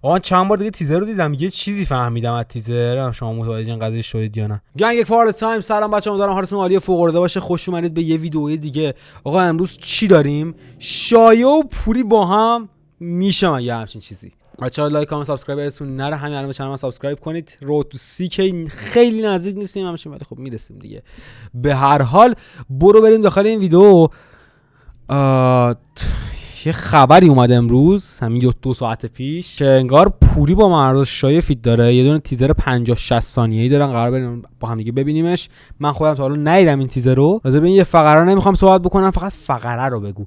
آقا چند بار دیگه تیزر رو دیدم، یه چیزی فهمیدم از تیزر. شما متوجه این قضیه شدید یا نه؟ گنگ یک فار تایم. سلام بچه‌ها، امیدوارم حالتون عالی و فوق العاده باشه. خوش اومدید به یه ویدیو دیگه. آقا امروز چی داریم؟ شایعه و پوری با هم میشه مگه همچین چیزی؟ بچه‌ها لایک کامنت سابسکرایب یادتون نره. همین الان به کانال من سابسکرایب کنید. رو تو CK خیلی نزدیک نیستیم همچین، ولی خب میرسیم دیگه. به هر حال برو بریم داخل این ویدیو. یه خبری اومده امروز همین 2 ساعت پیش که انگار پوری با مهرزاد شایعه فیت داره. یه دونه تیزر 50-60 ثانیه‌ای دارن، قرار بریم با هم دیگه ببینیمش. من خودم تا حالا ندیدم این تیزر رو. راجع به این یه فقره نمیخوام صحبت بکنم، فقط فقره رو بگو.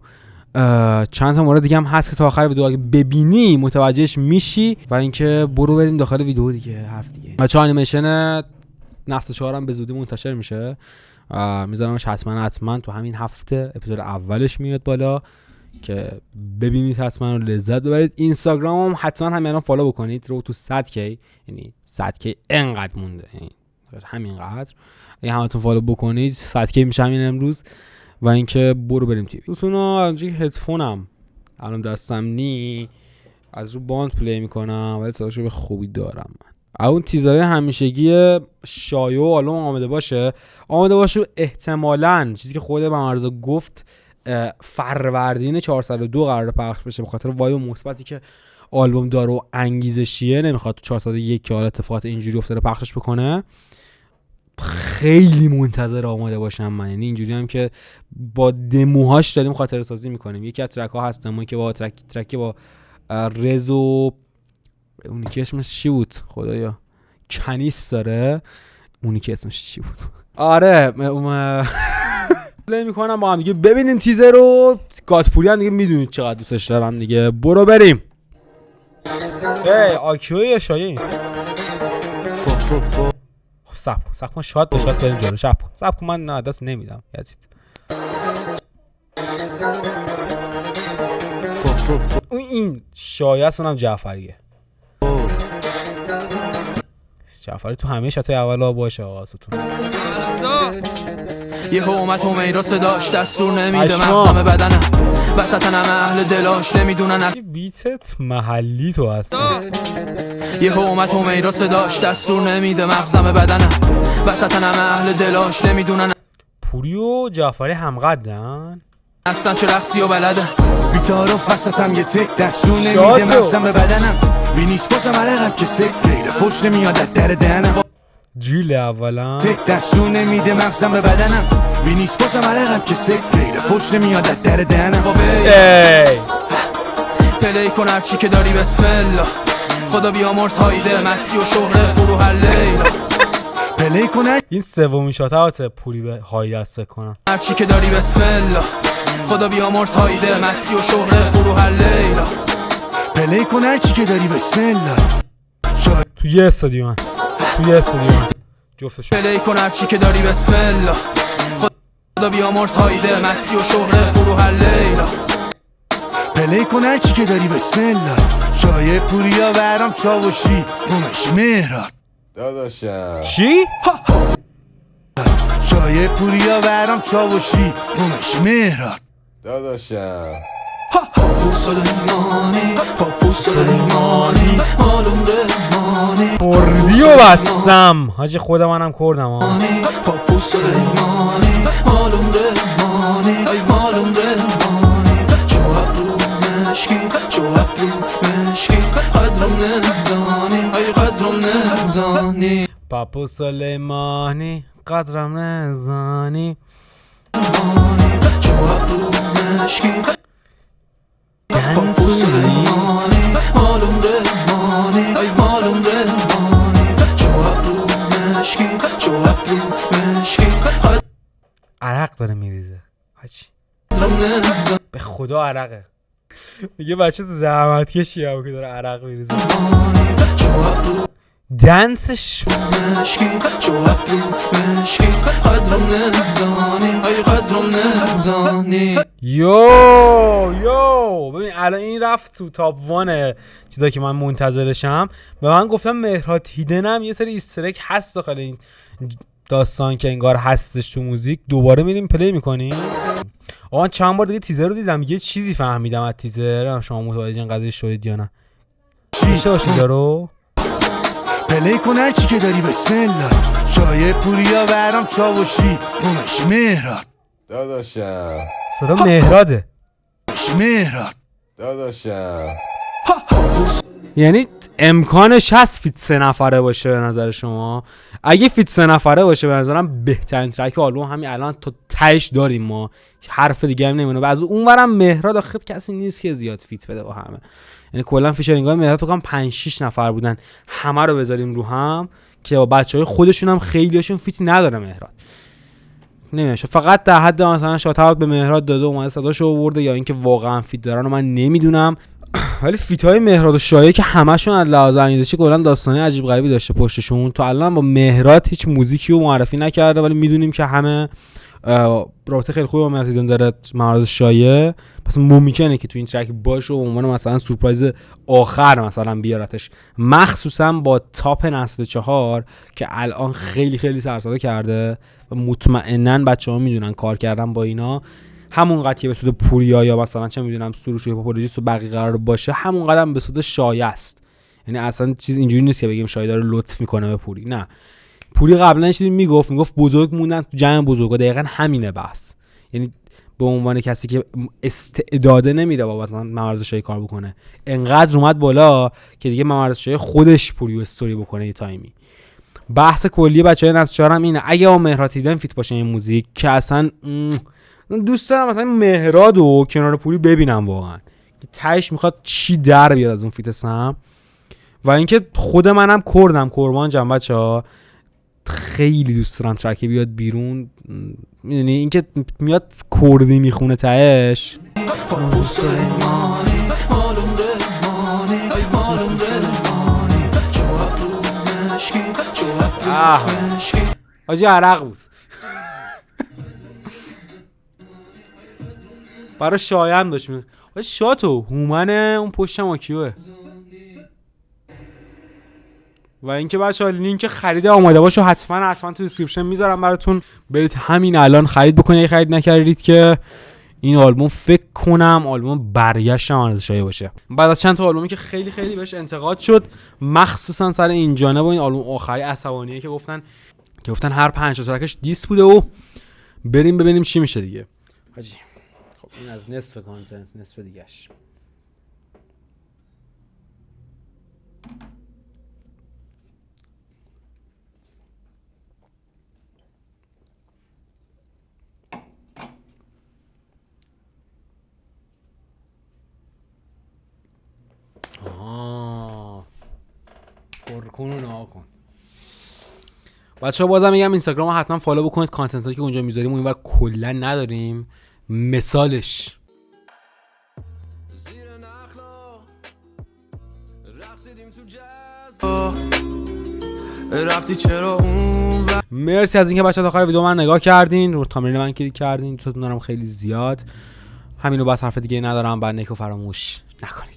چند تا مورد دیگه هم هست که تا آخر ویدیو اگه ببینی متوجهش میشی. و اینکه برو بریم داخل ویدیو دیگه. حرف دیگه. بچه‌ها انیمیشن نسل 4 هم به زودی منتشر میشه. میذارمش حتما تو همین هفته اپیزود اولش میاد بالا که ببینید، حتما لذت ببرید. اینستاگرام هم حتما همین فالو بکنید. رو تو 100k، یعنی 100k انقدر مونده، یعنی همینقدر. اگه همتون فالو بکنید 100k میشه همین امروز. و اینکه برو بریم تیوی. دوستانا اینجوری هدفونم الان دستم نی، از رو باند پلی میکنم ولی صداشو به خوبی دارم. من اون تیزر همیشگی شایعه و آلبوم آماده باشه احتمالاً چیزی که خود مهرزاد گفت فروردین 402 قرار پخش بشه، به خاطر وایب مثبتی که آلبوم داره و انگیزشیه. نمیخواد تو 401 که حالا اتفاقات اینجوری افتاده پخشش بکنه. خیلی منتظر آماده باشم من، یعنی اینجوری هم که با دموهاش داریم خاطره سازی میکنیم. یکی از ترک ها هست ما که با ترک با رز و اونی که اسمش چی بود خدایا، کنیس داره. اونی که اسمش چی بود؟ آره پلی میکنم با هم دیگه ببینیم تیزر رو. گاتپوری هم دیگه میدونید چقدر دوستش دارم دیگه. برو بریم. آکیو یا شایعه؟ سب کن شاد بشاد بریم جلو. سب کن من نه دست نمیدم یزید. اون این شایعه است، اونم جعفریه. جعفری تو همه شاتای اولا باشه آقا ستون. یه اومد همیرا صداش دستور نمیده، مغزم بدنم وسط همه اهل دلاش نمیدونن از بیتت محلی تو هستی. یه اومد همیرا صداش دستور نمیده، مغزم بدنم وسط همه اهل دلاش نمیدونن. پوری و جعفری همقدن اصلا چه رقصی و بلدن. بیتارو وسطم یه تک دستور نمیده، مغزم بدنم وینیس بازم عرقم که سک غیر فوش نمیاد از در دهنم. جیل اولا تک دستور نمیده، مغزم بدنم وینیس بازم عرقم که سک غیر فوش نمیاد از در دهنم. پلی کن هرچی که داری بسم الله، خدا بیامرز هایده مستی و شهره فرو هر لیلا. پلی کن این سومین شاتات پوری به هایی است فکر کنم. هرچی که داری بسم الله، خدا بیامرز هایده مستی و شهره فرو هر لیلا. پلی کن هرچی که داری بسم الله. تو یه استادیوم جفتشون. پلی کن هرچی که داری بسم الله، خدا بیامرز هایده مستی و شهره فرو هر لیلا. پلی کن هرچی که داری بسم الله. شایعه پوریا برام چاوشی بومش مهراد داداشم. چی؟ شایعه پوریا برام چاوشی بومش مهراد داداشم. کردی و بستم حاجی، خود منم کردم ها. پاپو سلیمانی قدرم نزانی. عرق داره میریزه حاجی، به خدا عرقه. میگه بچه زحمت کشی هم که داره عرق میریزه. دنسش یو ببین الان این رفت تو تاپ 1 چیزایی که من منتظرشم. و من گفتم مهراد هیدنم یه سری ایسترک هست داخل این داستان که انگار هستش تو موزیک. دوباره میریم پلی میکنیم. آقا چند بار دیگه تیزر رو دیدم، یه چیزی فهمیدم از تیزر. شما متوجه این قضیه شدید یا نه؟ میشه باشید رو پلی کن هر چی که داری بسم الله. چای پوریا برام چاوشی رومش مهراد داداشم صدا مهراده. مهراد داداشم یعنی امکانش هست فیت 3 نفره باشه به نظر شما؟ اگه فیت 3 نفره باشه به نظرم بهترین ترک آلبوم همین الان تا تهش داریم ما، حرف دیگه هم نمیونه. و از اونورم مهراد آخه کسی نیست که زیاد فیت بده با همه، یعنی کلا فیچرینگ‌های مهراد فکر کنم 5 6 نفر بودن، همه رو بذاریم رو هم که با بچهای خودشون هم خیلیاشون فیت نداره مهراد. نمیشه فقط در حد مثلا شات‌اوت به مهراد داده اومده صداشو آورده یا اینکه واقعا فیت دارن من نمیدونم. ولی فیت‌های مهراد و شایعه که همشون از لحاظ انگیزشی کلا داستانی عجیب غریبی داشته پشتشون. تا الان با مهراد هیچ موزیکی رو معرفی نکرده ولی میدونیم که همه رابطه خیلی خوبی با مهراد داره مهراد شایعه، پس ممکنه که تو این ترک باشه و عنوان مثلا سورپرایز آخر مثلا بیارتش، مخصوصا با تاپ نسل 4 که الان خیلی خیلی سرساده کرده و مطمئناً بچه‌ها میدونن کار کردن با اینا همونقدر که به سود پوریا یا مثلا چه میدونم سروش یا پاپولوژیست و بقیه قرار باشه همونقدر به سود شایعه است. یعنی اصلا چیز اینجوری نیست که بگیم شایعه داره لطف میکنه به پوری، نه. پوری قبلا چیزی میگفت بزرگ موندن تو جمع بزرگا، دقیقاً همینه بس. یعنی به عنوان کسی که استعداده نمیره با مثلا ممرض شایعه کار بکنه، انقدر اومد بالا که دیگه ممرض شایعه خودش پوری استوری بکنه یه تایمی. بحث کلی بچهای نسل 4 هم اینه اگه با مهراد دیدن فیت باشه این موزیک که اصلا دوست دارم مثلا مهراد و کنار پوری ببینم واقعا که تهش میخواد چی در بیاد از اون فیت سم. و اینکه خود منم کردم قربان جان بچه‌ها خیلی دوست دارم ترک بیاد بیرون، میدونی اینکه میاد کردی میخونه تهش. آجی عرق بود برای شایعه هم داشت میگه شاتو هومن اون پشتم آکیوه. و اینکه بچه‌ها لینک خرید آماده باشه حتما تو دیسکریپشن میذارم براتون، برید همین الان خرید بکنید اگه خرید نکردید که این آلبوم فکر کنم آلبوم برگشتم از شایعه باشه بعد از چند تا آلبومی که خیلی خیلی بهش انتقاد شد، مخصوصا سر این جانب و این آلبوم آخری عصبانیه که گفتن هر 5 تا ترکش دیس بوده و بریم ببینیم چی میشه دیگه. حاجی خب این از نصف کانتنت، نصف دیگه‌اش. پرکن و نها کن. بچه‌ها بازم میگم اینستاگرام رو حتما فالو بکنید، کانتنت هایی که اونجا میذاریم و اینور کلا نداریم. مثالش مرسی از اینکه بچه‌ها تا آخر ویدیو من نگاه کردین، رو تامنیل من کلیک کردین، دوستتون دارم خیلی زیاد. همین رو بس، حرف دیگه ندارم. بعد نیکو فراموش نکنید.